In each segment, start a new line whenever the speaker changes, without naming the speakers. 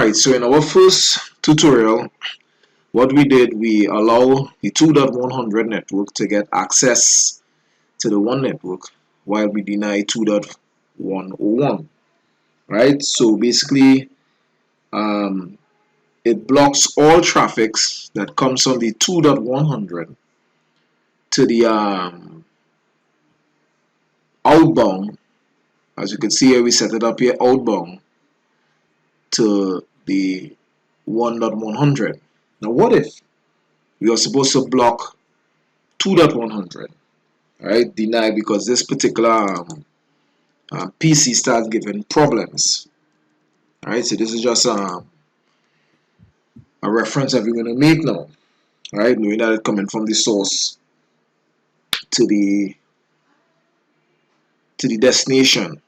Alright, so in our first tutorial, what we did, we allow the 2.100 network to get access to the one network while we deny 2.101. Right? So basically, it blocks all traffics that comes from the 2.100 to the outbound. As you can see here, we set it up here outbound to the 1.100. Now, what if we are supposed to block 2.100? Right, deny because this particular PC starts giving problems. Alright, so this is just a reference that we're going to make now. Alright, knowing that it's coming from the source to the destination.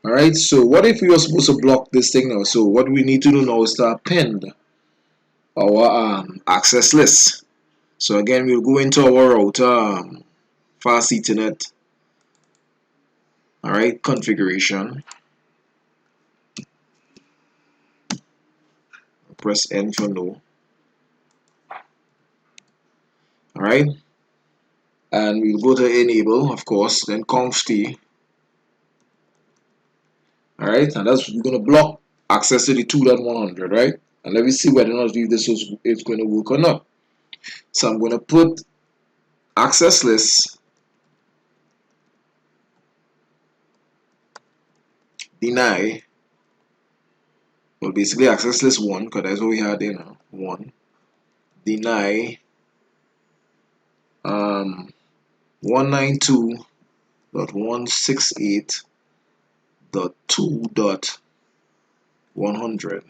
Alright, so what if we were supposed to block this thing now? So what we need to do now is to append our access list. So again, we'll go into our router fast Ethernet. Alright, configuration. Press N for no. Alright, and we'll go to enable, of course, then conf t. Alright, and that's, we're going to block access to the 2.100, right? And let me see whether or not this is going to work or not. So I'm going to put access list deny, well, basically access list 1, because that's what we had there now, 1, deny 192.168.2.100.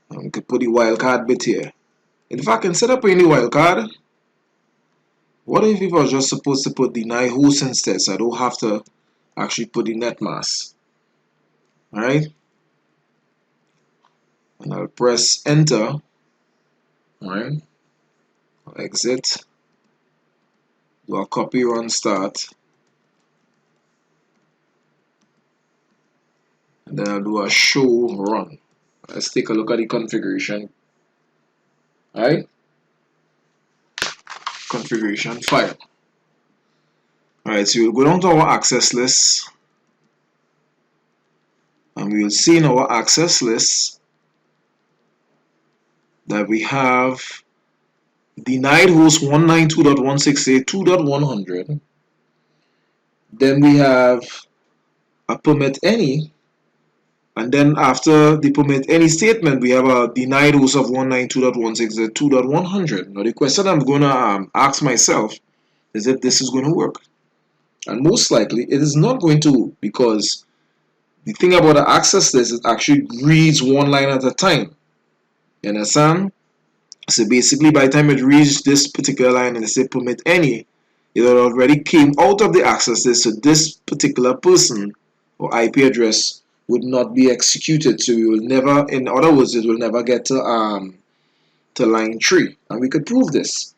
And we could put the wildcard bit here. In fact, instead of putting the wildcard, what if I was just supposed to put deny host instead, so I don't have to actually put the net mask? Alright, and I'll press enter. Alright, I'll exit, do a copy, run, start, and then I'll do a show run. Let's take a look at the configuration. Alright, configuration file. Alright, so we'll go down to our access list, and we will see in our access list that we have denied host 192.168.2.100. Then we have a permit any, and then after the permit any statement, we have a denied host of 192.168.2.100. Now the question I'm going to ask myself is if this is going to work. And most likely it is not going to, because the thing about the access list, it actually reads one line at a time. You understand? So basically, by the time it reads this particular line and it say permit any, it already came out of the access list. So this particular person or IP address would not be executed. So you will never, in other words, it will never get to line 3. And we could prove this,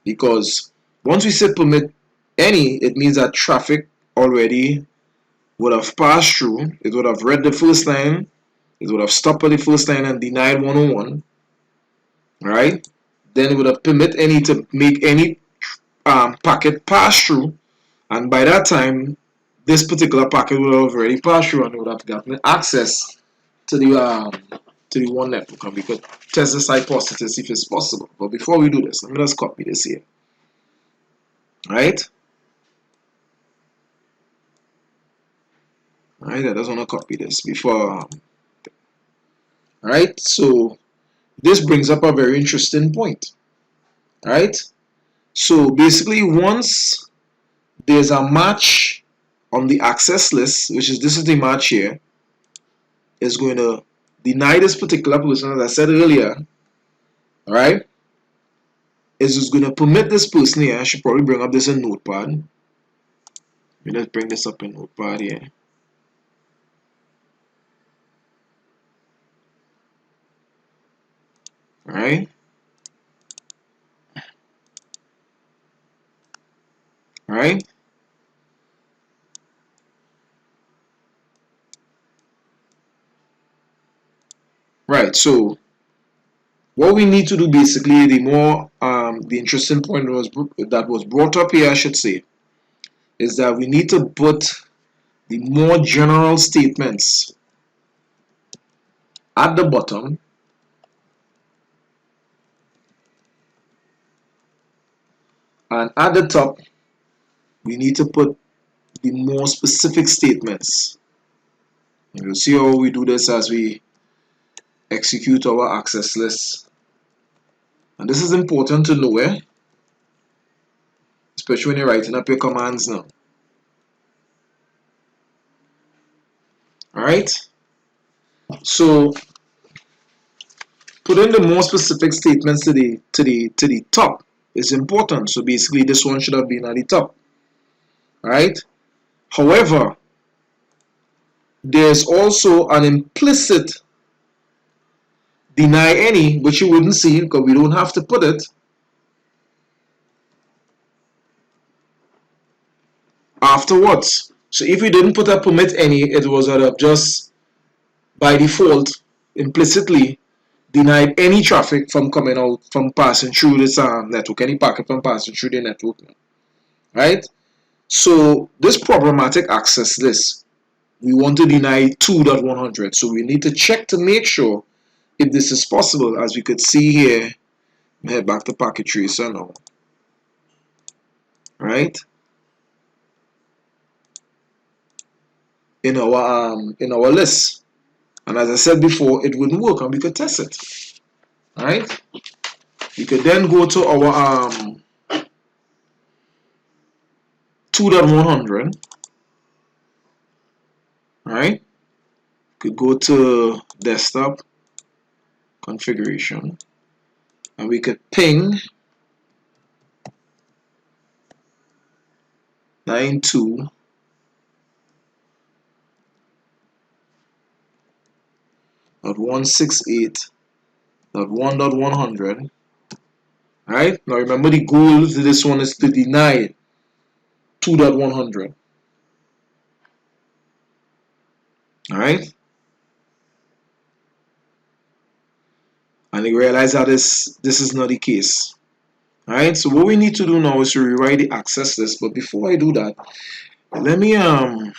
because once we say permit any, it means that traffic already would have passed through. It would have read the first line, it would have stopped at the first line and denied 101. Right? Then it would have permit any to make any packet pass through, and by that time this particular packet would have already passed through and it would have gotten access to the one network, and we could test this hypothesis if it's possible. But before we do this, let me just copy this here. Right? Alright, I just want to copy this before. Alright, so this brings up a very interesting point. Alright, so basically, once there's a match on the access list, which is this is the match here, is going to deny this particular person, as I said earlier. Alright, is just going to permit this person here. I should probably bring up this in Notepad. Let's bring this up in Notepad here. Alright. Alright. Right, so what we need to do basically, the interesting point that was brought up here, I should say, is that we need to put the more general statements at the bottom, and at the top we need to put the more specific statements. And you'll see how we do this as we execute our access list. And this is important to know, especially when you're writing up your commands now. Alright? So putting the more specific statements to the top is important. So basically this one should have been at the top. Alright? However, there's also an implicit deny any, which you wouldn't see because we don't have to put it afterwards. So if we didn't put a permit any, it was just by default implicitly denied any traffic from coming out, from passing through this network, any packet from passing through the network, right? So this problematic access list, we want to deny 2.100. So we need to check to make sure if this is possible. As we could see here, head back to packet tracer now, right? In our list, and as I said before, it wouldn't work, and we could test it. All right, we could then go to our 2.100. All right, could go to desktop configuration, and we could ping 92.168.1.100. Right, now remember the goal to this one is to deny 2.100. All right, and you realize that this is not the case. All right, so what we need to do now is to rewrite the access list. But before I do that, let me add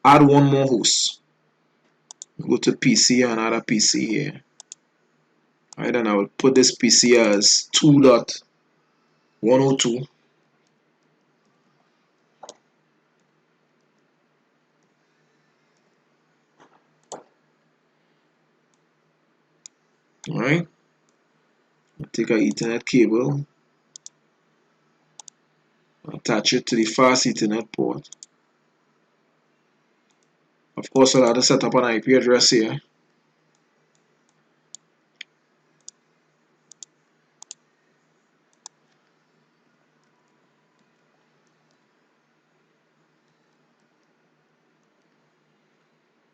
one more host. Go to PC and add a PC here. All right, and I will put this PC as 2.102. All right, take a Ethernet cable, attach it to the fast Ethernet port. Of course, I'll have to set up an IP address here.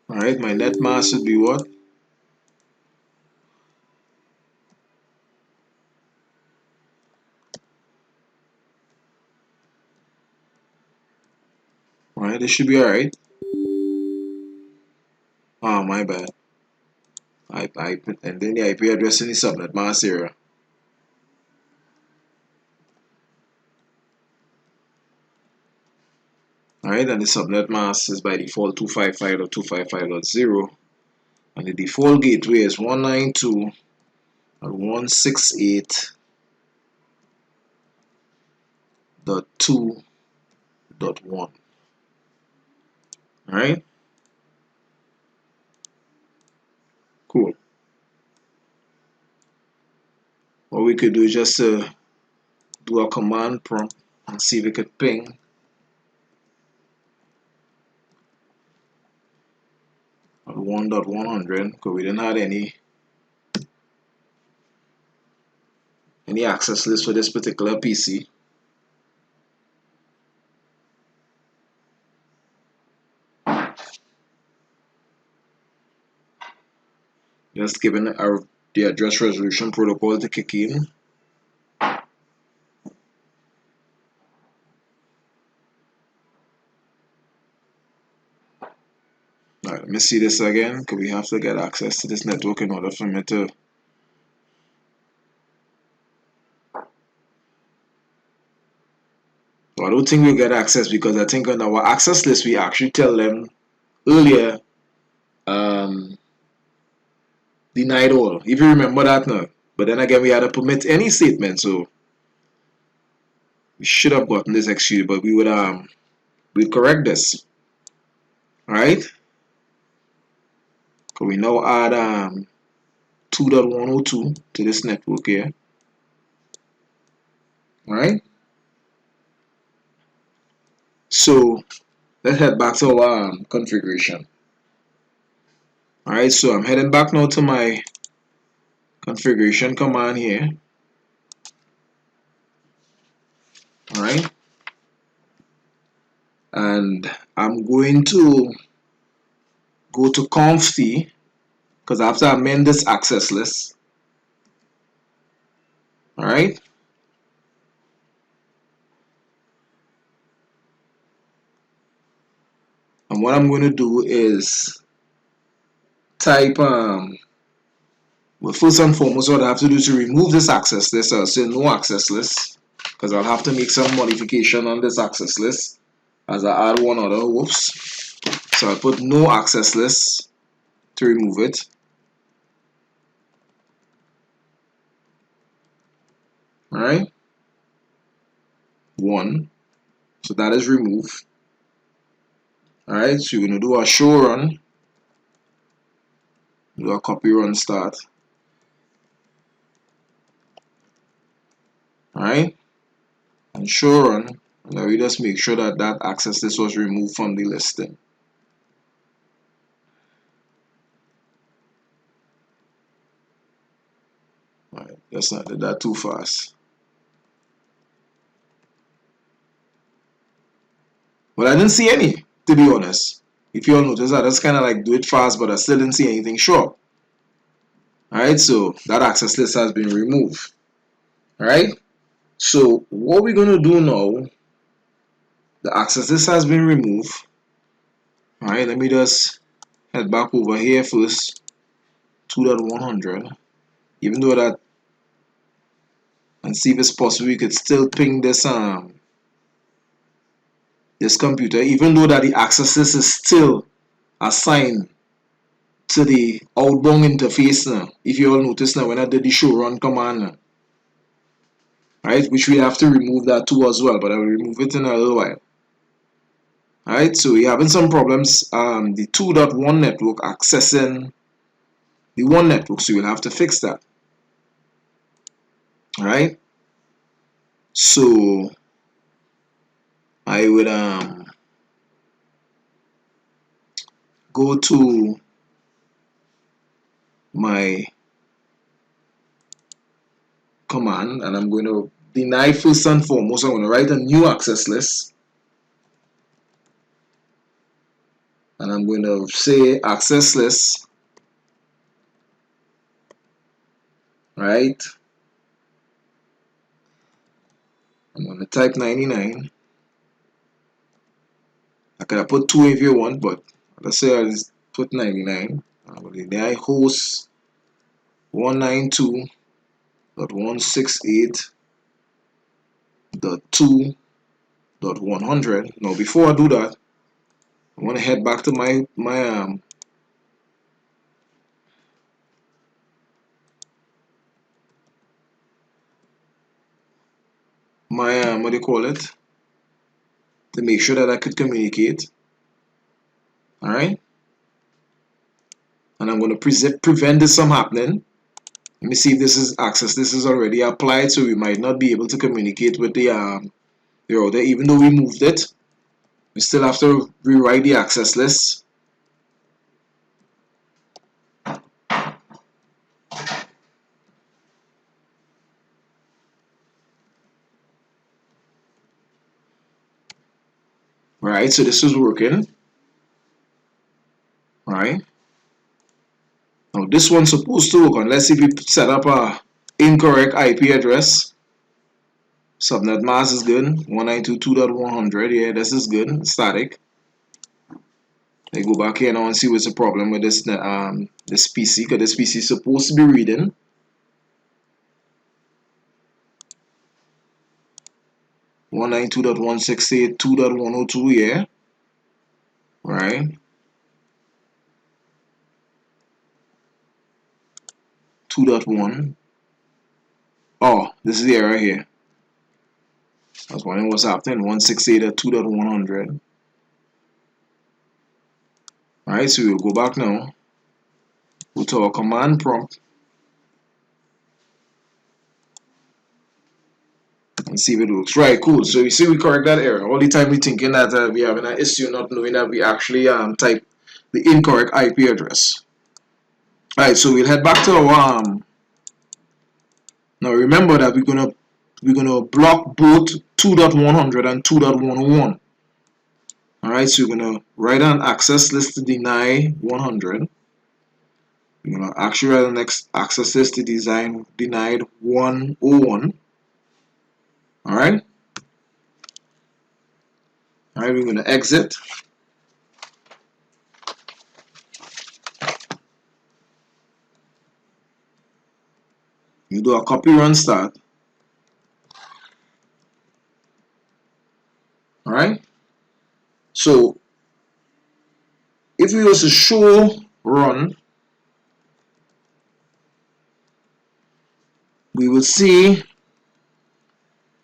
All right, my net mask should be what? All right, this should be all right. Oh, my bad. And then the IP address in the subnet mask area. Alright, and the subnet mask is by default 255.255.0, and the default gateway is 192.168.2.1. Alright, cool. What we could do is just do a command prompt and see if we could ping at 1.100 because we didn't have any access list for this particular PC. Just given the address resolution protocol to kick in. Alright, let me see this again, because we have to get access to this network in order for me to. So I don't think we'll get access, because I think on our access list we actually tell them earlier, denied all. If you remember that now. But then again, we had a permit any statement, so we should have gotten this excuse, but we'd correct this. Alright? So we now add 2.102 to this network here. Alright? So let's head back to our configuration. Alright, so I'm heading back now to my configuration command here. Alright, and I'm going to go to conft because I have to amend this access list. Alright, and what I'm going to do is type well, first and foremost, what I have to do is to remove this access list. I'll say no access list, because I'll have to make some modification on this access list as I add one other. Whoops. So I'll put no access list to remove it. Alright, 1. So that is removed. Alright, so you're going to do a show run, do a copy run start. Alright, and show run. Now we just make sure that that access list was removed from the listing. Alright, let's not do that too fast. But I didn't see any, to be honest. If you all notice, I just kind of like do it fast, but I still didn't see anything show. Alright, so that access list has been removed. Alright, so what we're going to do now, the access list has been removed. Alright, let me just head back over here first, 2.100. Even though that, and see if it's possible we could still ping this this computer, even though that the access list is still assigned to the outbound interface now. If you all notice now, when I did the show run command now, right, which we have to remove that too as well, but I will remove it in a little while. Alright, so we're having some problems. The 2.1 network accessing the 1 network, so we'll have to fix that. Alright, so I would go to my command, and I'm going to deny first and foremost. I'm going to write a new access list, and I'm going to say access list, right? I'm going to type 99. I could have put 2 if you want, but let's say I just put 99. I'm going to deny host 192.168.2.100. Now before I do that, I want to head back to my what do you call it, to make sure that I could communicate. Alright, and I'm going to prevent this from happening. Let me see if this is access. This is already applied, so we might not be able to communicate with the router. Even though we moved it, we still have to rewrite the access list. Right, so this is working. Right, now this one's supposed to work unless if we set up a incorrect IP address. Subnet mask is good, 192.100. Yeah, this is good, static. They go back here now and see what's the problem with this PC, because this PC is supposed to be reading 192.168.2.102 here, right? 2.1. Oh, this is the error here. I was wondering what's happening. 168 at 2.100. Alright, so we'll go back now. Go to our command prompt and see if it works. Right, cool. So you see we correct that error. All the time we thinking that we having an issue, not knowing that we actually type the incorrect IP address. Alright, so we'll head back to our now remember that we're gonna block both 2.100 and 2.101. Alright, so we're gonna write an access list to deny 100. We're gonna actually write the next access list to design denied 101. Alright. Alright, we're gonna exit. You do a copy run start. Alright. So if we was to show run, we will see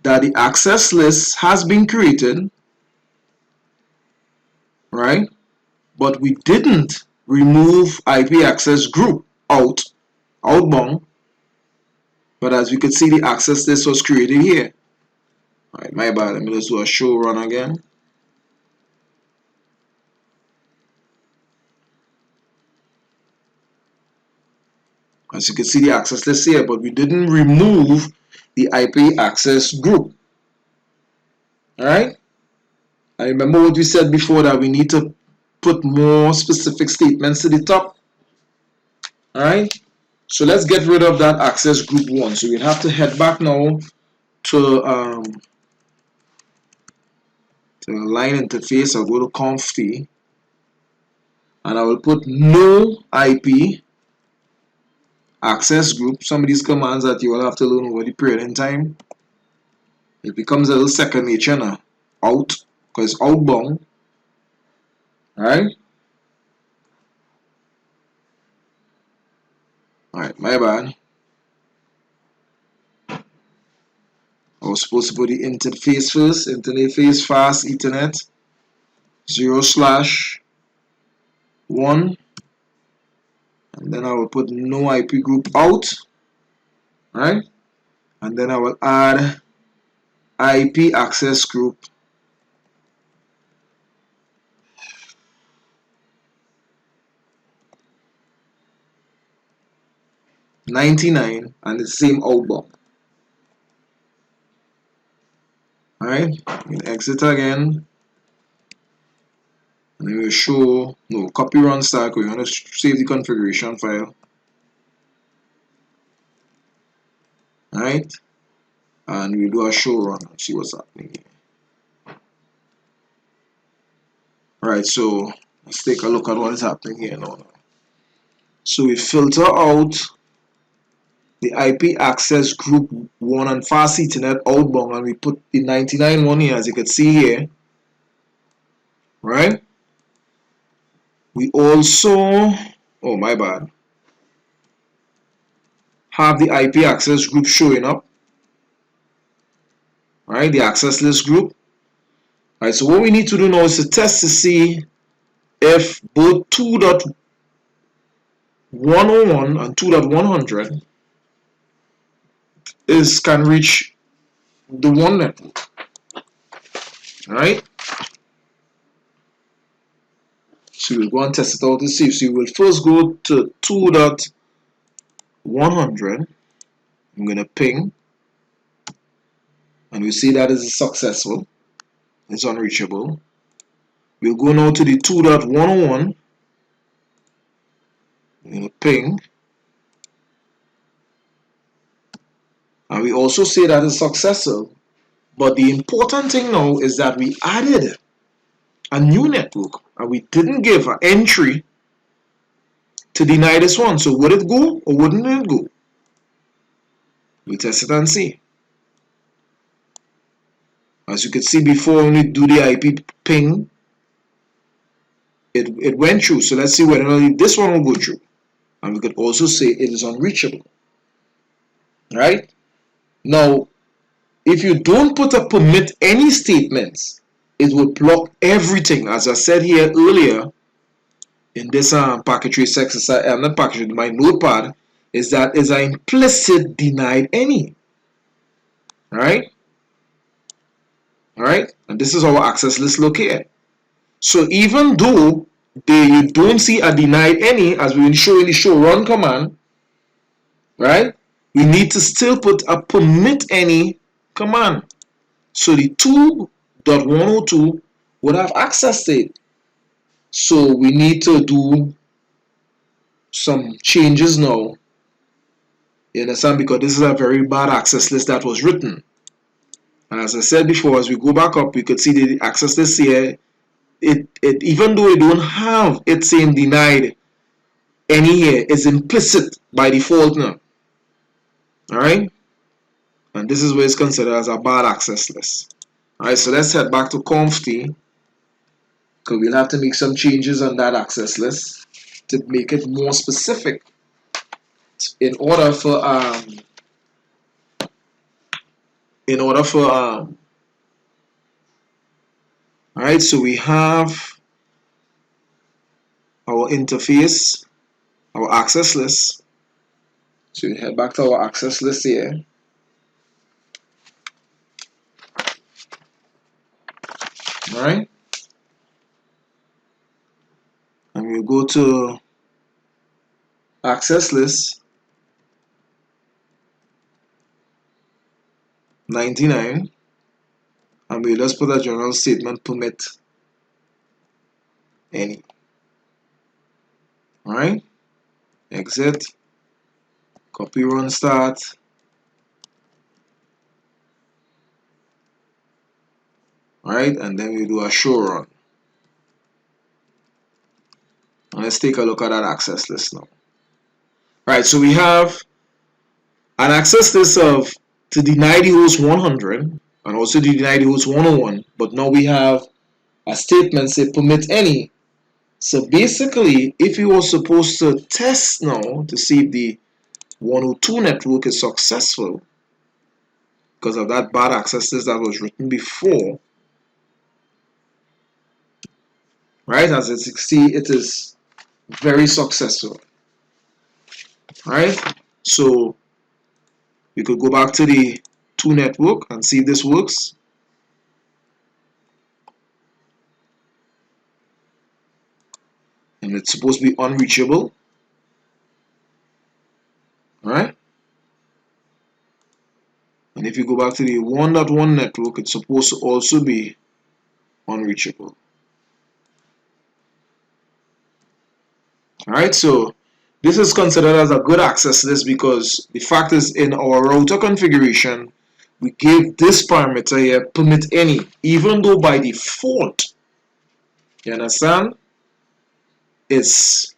that the access list has been created, right? But we didn't remove IP access group outbound. But as we could see, the access list was created here. Alright, my bad. Let me just do a show run again. As you can see, the access list here, but we didn't remove the IP access group. Alright? And remember what we said before, that we need to put more specific statements to the top. Alright? So let's get rid of that access group 1. So we'll have to head back now to line interface. I'll go to conf and I will put no IP access group. Some of these commands that you will have to learn over the period in time. It becomes a little second nature now. Out, because it's outbound. Alright? Alright, my bad. I was supposed to put the interface first. Interface fast Ethernet 0/1. And then I will put no IP group out. Right? And then I will add IP access group 99 and the same outbound. Alright, we'll exit again. And then we'll show no copy run stack. We want to save the configuration file. Alright, and we'll do a show run and see what's happening here. Alright, so let's take a look at what is happening here now. So we filter out the IP access group 1 and fast Ethernet outbound, and we put the 99 one here, as you can see here. Right? We also, oh my bad, have the IP access group showing up. Right? The access list group. Alright, so what we need to do now is to test to see if both 2.101 and 2.100 can reach the one network. Alright? So we'll go and test it out to see. So we'll first go to 2.100. I'm going to ping. And we see that is successful. It's unreachable. We'll go now to the 2.101. I'm going to ping. And we also say that it's successful. But the important thing now is that we added a new network and we didn't give an entry to deny this one, so would it go or wouldn't it go? We test it and see. As you can see before, when we do the IP ping, it went through. So let's see whether or not this one will go through. And we could also say it is unreachable. Right? Now, if you don't put a permit any statements, it will block everything. As I said here earlier in this packet trace exercise, not packet, my notepad, is that is an implicit denied any. Alright? Alright? And this is our access list located. So even though you don't see a denied any, as we will show in the show run command, right? We need to still put a permit any command. So the 2.102 would have access to it. So we need to do some changes now. You understand? Because this is a very bad access list that was written. And as I said before, as we go back up, we could see the access list here. It even though it don't have it saying denied any here, is implicit by default now. Alright? And this is where it's considered as a bad access list. Alright, so let's head back to conft, because we'll have to make some changes on that access list to make it more specific in order for alright, so we have our interface, our access list. So we head back to our access list here. Alright, and we'll go to access list 99, and we'll just put a general statement permit any. Alright, exit, copy, run, start. Alright, and then we do a show run. And let's take a look at that access list now. Right, so we have an access list of to deny the host 100 and also to deny the host 101, but now we have a statement say permit any. So basically, if you were supposed to test now to see if the 102 network is successful because of that bad access list that was written before, right? As you see, it is very successful. Right? So we could go back to the 2 network and see if this works. And it's supposed to be unreachable. Alright? And if you go back to the 1.1 network, it's supposed to also be unreachable. Alright, so this is considered as a good access list because the fact is in our router configuration, we gave this parameter here permit any, even though by default, you understand, it's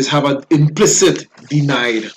have an implicit denied